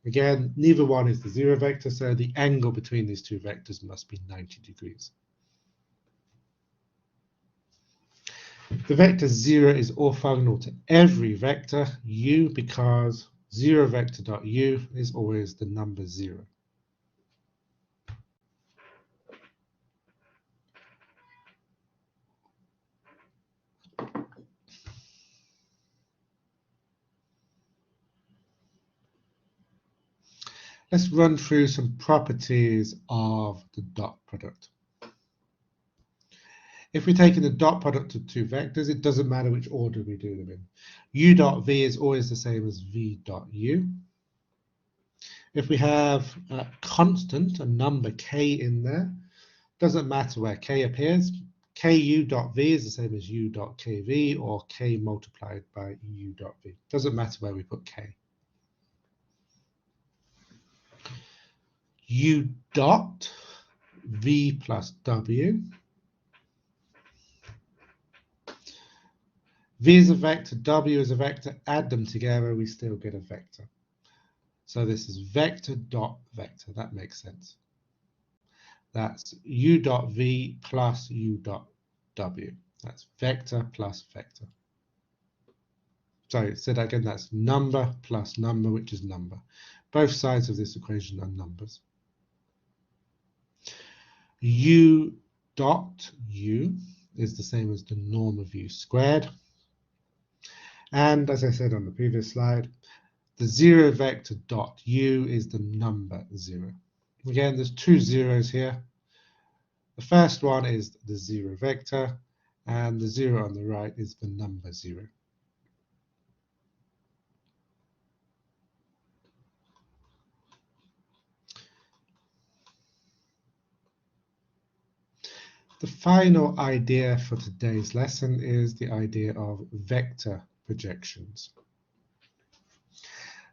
Again, neither one is the 0 vector, so the angle between these two vectors must be 90 degrees. The vector 0 is orthogonal to every vector u because 0 vector dot u is always the number 0. Let's run through some properties of the dot product. If we're taking the dot product of two vectors, it doesn't matter which order we do them in. U dot v is always the same as v dot u. If we have a constant, a number k in there, doesn't matter where k appears. Ku dot v is the same as u dot kv or k multiplied by u dot v. Doesn't matter where we put k. U dot v plus w. V is a vector, w is a vector, add them together, we still get a vector. So this is vector dot vector, that makes sense. That's u dot v plus u dot w. That's vector plus vector. Sorry, say that again, that's number plus number, which is number. Both sides of this equation are numbers. U dot u is the same as the norm of u squared. And as I said on the previous slide, the 0 vector dot u is the number 0. Again, there's two zeros here. The first one is the 0 vector, and the 0 on the right is the number 0. The final idea for today's lesson is the idea of vector projections.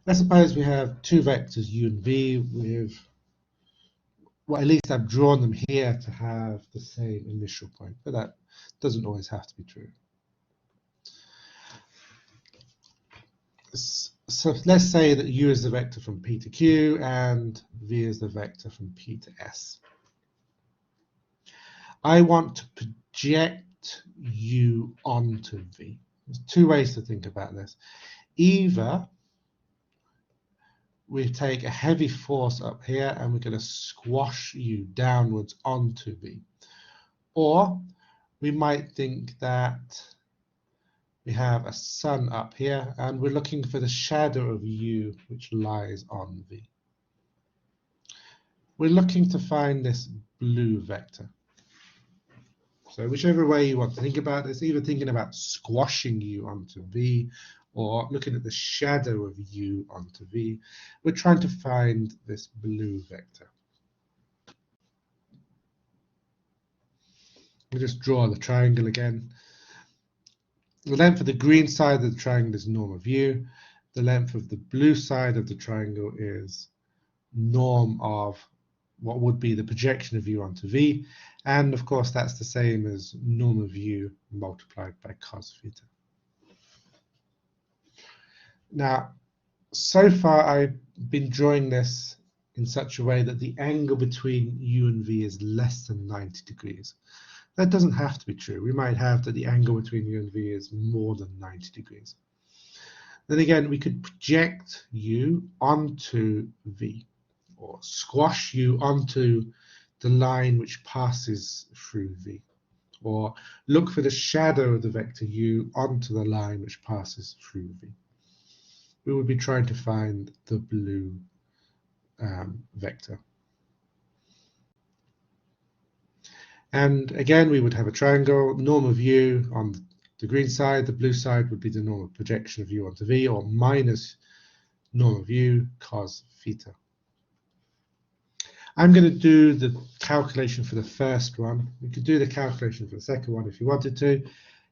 Let's suppose we have two vectors u and v with, well, at least I've drawn them here to have the same initial point, but that doesn't always have to be true. So let's say that u is the vector from P to Q and v is the vector from P to S. I want to project u onto v. There's two ways to think about this. Either we take a heavy force up here and we're going to squash u downwards onto v. Or we might think that we have a sun up here and we're looking for the shadow of u which lies on v. We're looking to find this blue vector. So whichever way you want to think about this, either thinking about squashing u onto v or looking at the shadow of u onto v, we're trying to find this blue vector. We'll just draw the triangle again. The length of the green side of the triangle is norm of u. The length of the blue side of the triangle is norm of what would be the projection of u onto v. And of course, that's the same as norm of u multiplied by cos theta. Now, so far I've been drawing this in such a way that the angle between u and v is less than 90 degrees. That doesn't have to be true. We might have that the angle between u and v is more than 90 degrees. Then again, we could project u onto v, or squash u onto the line which passes through v, or look for the shadow of the vector u onto the line which passes through v. We would be trying to find the blue vector. And again, we would have a triangle, norm of u on the green side, the blue side would be the normal projection of u onto v, or minus norm of u cos theta. I'm going to do the calculation for the first one. We could do the calculation for the second one if you wanted to.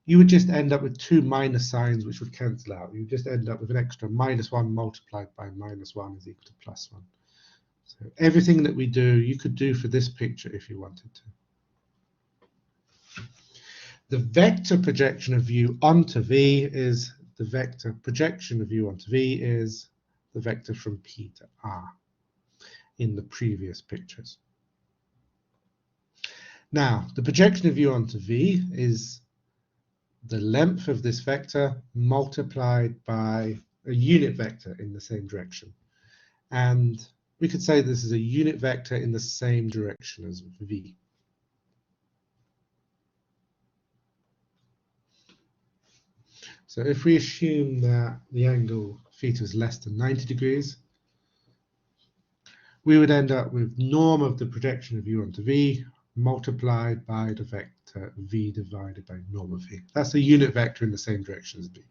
You would just end up with two minus signs which would cancel out. You would just end up with an extra -1 multiplied by -1 is equal to +1. So everything that we do, you could do for this picture if you wanted to. The vector projection of u onto v is the vector projection of u onto v is the vector from P to R in the previous pictures. Now, the projection of u onto v is the length of this vector multiplied by a unit vector in the same direction. And we could say this is a unit vector in the same direction as v. So if we assume that the angle theta is less than 90 degrees, we would end up with norm of the projection of u onto v multiplied by the vector v divided by norm of v. That's a unit vector in the same direction as v.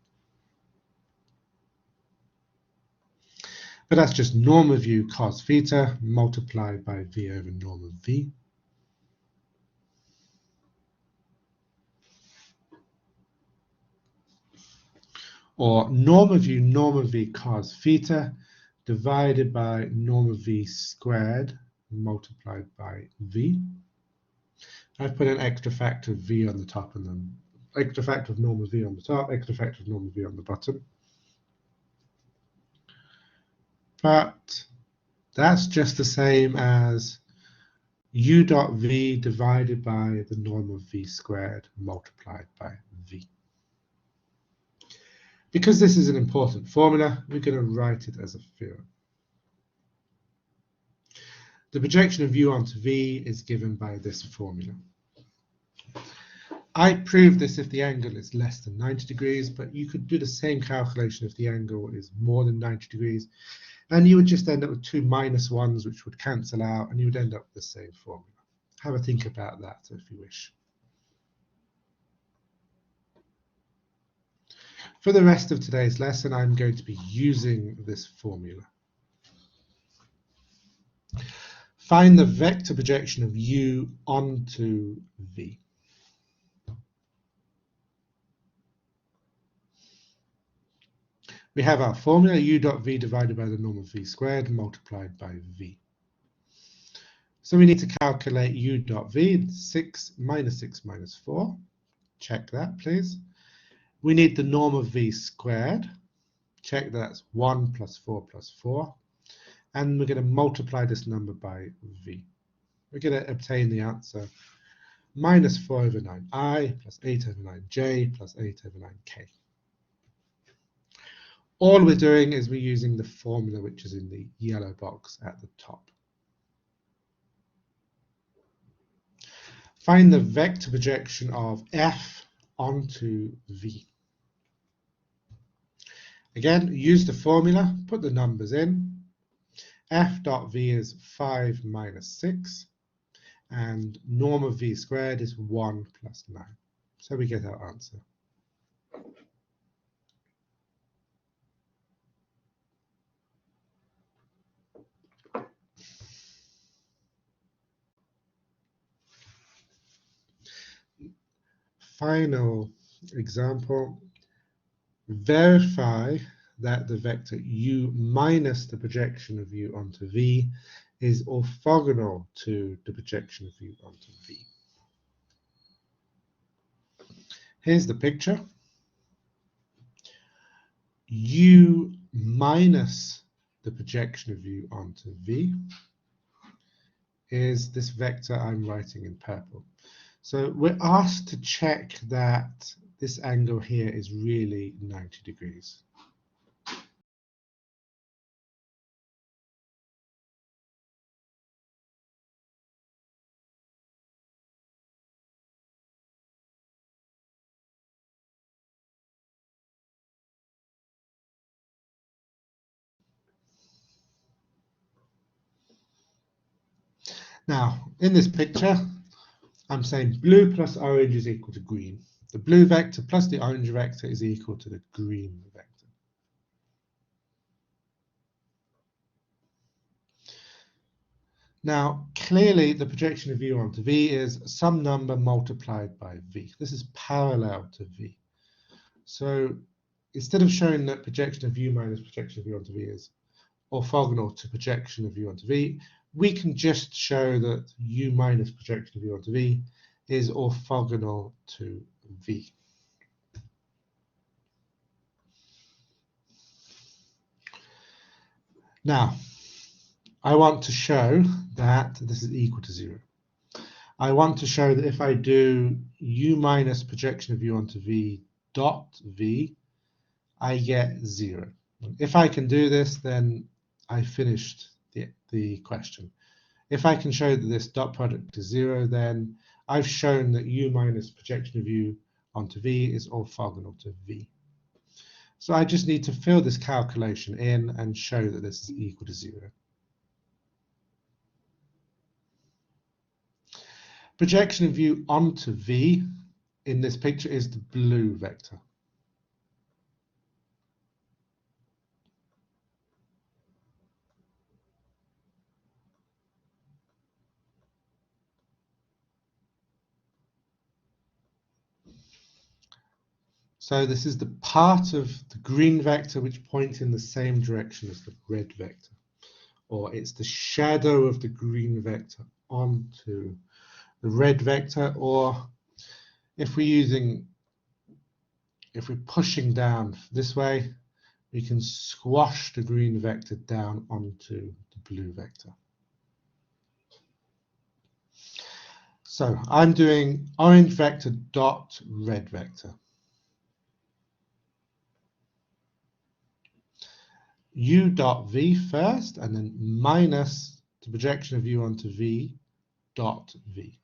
But that's just norm of u cos theta multiplied by v over norm of v. Or norm of v cos theta divided by norm of v squared multiplied by v. I've put an extra factor of v on the top and then extra factor of norm of v on the top, extra factor of norm of v on the bottom. But that's just the same as u dot v divided by the norm of v squared multiplied by v. Because this is an important formula, we're going to write it as a theorem. The projection of u onto v is given by this formula. I proved this if the angle is less than 90 degrees, but you could do the same calculation if the angle is more than 90 degrees, and you would just end up with two -1s which would cancel out, and you would end up with the same formula. Have a think about that if you wish. For the rest of today's lesson, I'm going to be using this formula. Find the vector projection of u onto v. We have our formula, u dot v divided by the norm of v squared multiplied by v. So we need to calculate u dot v, 6 minus 4. Check that, please. We need the norm of v squared. Check that's 1 plus 4 plus 4. And we're going to multiply this number by v. We're going to obtain the answer minus 4 over 9i plus 8 over 9j plus 8 over 9k. All we're doing is we're using the formula which is in the yellow box at the top. Find the vector projection of f onto v. Again, use the formula, put the numbers in. F dot v is 5 minus 6, and norm of v squared is 1 plus 9. So we get our answer. Final example. Verify that the vector u minus the projection of u onto v is orthogonal to the projection of u onto v. Here's the picture. U minus the projection of u onto v is this vector I'm writing in purple. So we're asked to check that this angle here is really 90 degrees. Now, in this picture, I'm saying blue plus orange is equal to green. The blue vector plus the orange vector is equal to the green vector. Now, clearly, the projection of u onto v is some number multiplied by v. This is parallel to v. So instead of showing that projection of u minus projection of u onto v is orthogonal to projection of u onto v, we can just show that u minus projection of u onto v is orthogonal to v. Now, I want to show that this is equal to 0. I want to show that if I do u minus projection of u onto v dot v, I get 0. If I can do this, then I finished the question. If I can show that this dot product is 0, then I've shown that u minus projection of u onto v is orthogonal to v. So I just need to fill this calculation in and show that this is equal to 0. Projection of u onto v in this picture is the blue vector. So this is the part of the green vector which points in the same direction as the red vector, or it's the shadow of the green vector onto the red vector, or if we're pushing down this way, we can squash the green vector down onto the blue vector. So I'm doing orange vector dot red vector. U dot v first, and then minus the projection of u onto v dot v.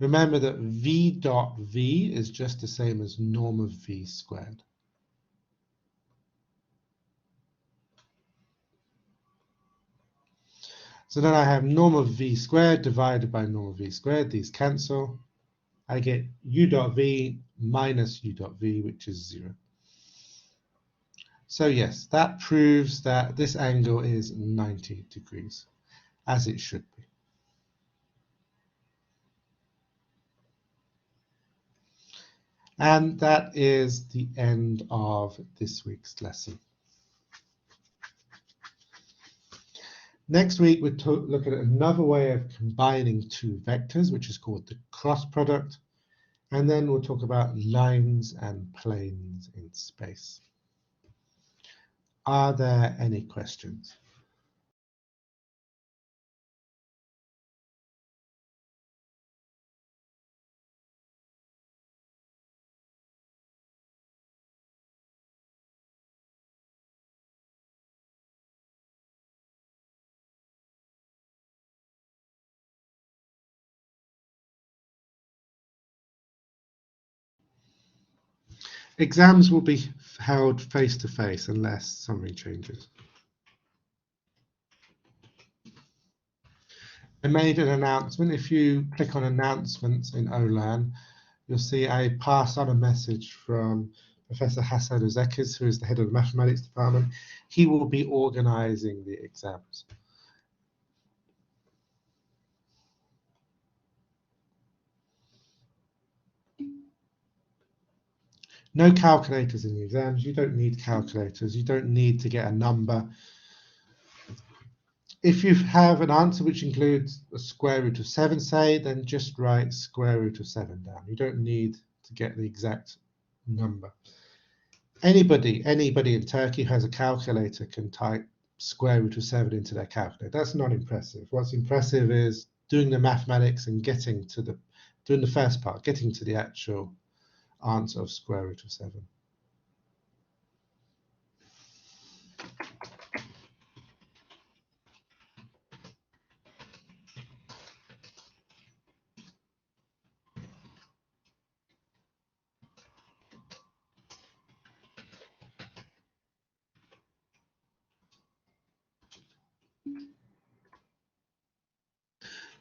Remember that v dot v is just the same as norm of v squared. So then I have norm of v squared divided by norm of v squared. These cancel. I get u dot v minus u dot v, which is 0. So yes, that proves that this angle is 90 degrees, as it should be. And that is the end of this week's lesson. Next week, we'll look at another way of combining two vectors, which is called the cross product. And then we'll talk about lines and planes in space. Are there any questions? Exams will be held face-to-face unless something changes. I made an announcement. If you click on announcements in OLAN, you'll see I pass on a message from Professor Hassan Uzekis, who is the head of the mathematics department. He will be organizing the exams. No calculators in the exams. You don't need calculators. You don't need to get a number. If you have an answer which includes a square root of 7, say, then just write square root of 7 down. You don't need to get the exact number. Anybody in Turkey who has a calculator can type square root of 7 into their calculator. That's not impressive. What's impressive is doing the mathematics and doing the first part, getting to the actual answer of square root of 7.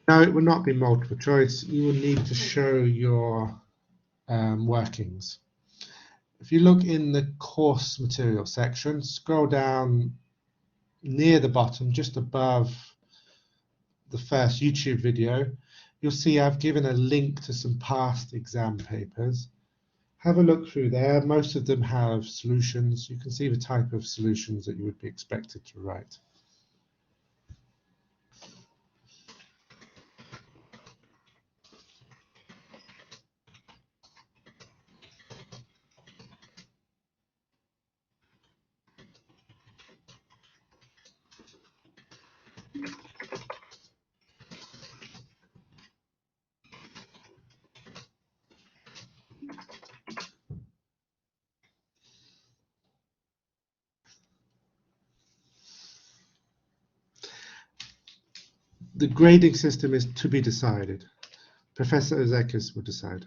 Now, it will not be multiple choice. You will need to show your workings. If you look in the course material section, scroll down near the bottom, just above the first YouTube video, you'll see I've given a link to some past exam papers. Have a look through there. Most of them have solutions. You can see the type of solutions that you would be expected to write. The grading system is to be decided. Professor Ozekis will decide.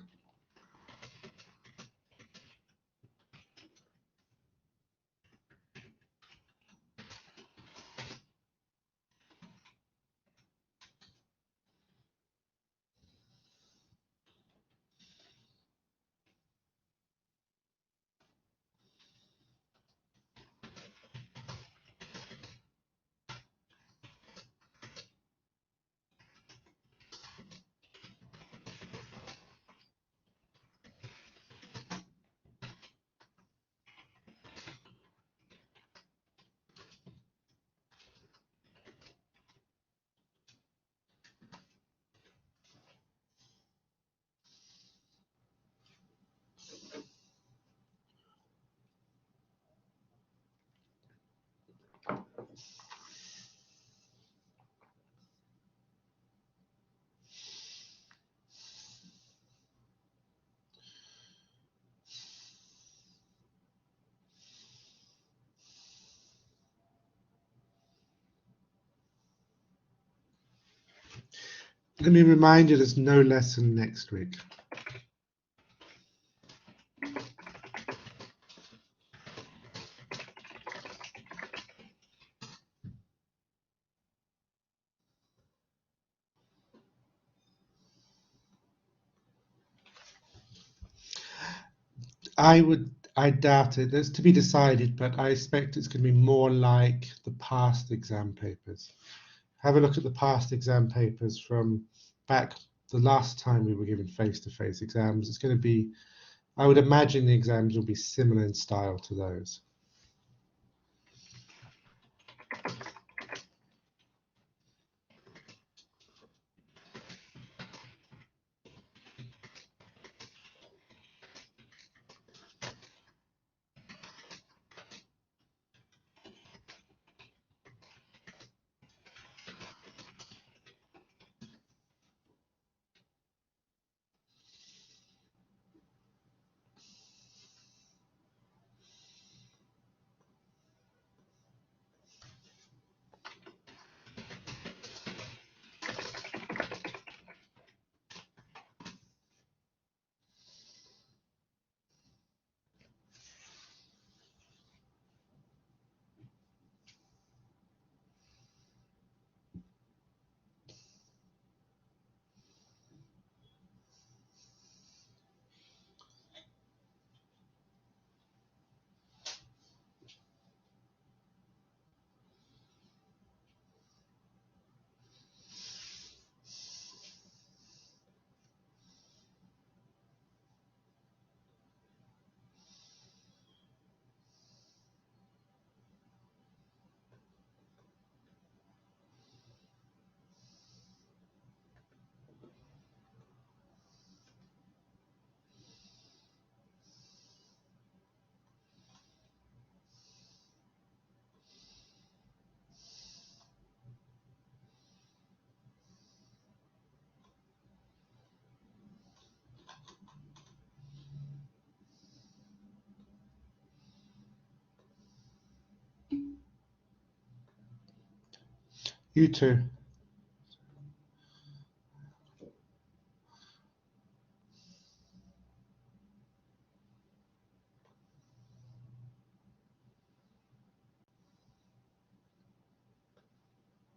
Let me remind you, there's no lesson next week. I doubt it. That's to be decided, but I expect it's going to be more like the past exam papers. Have a look at the past exam papers from back the last time we were given face-to-face exams. It's going to be, I would imagine the exams will be similar in style to those. You too.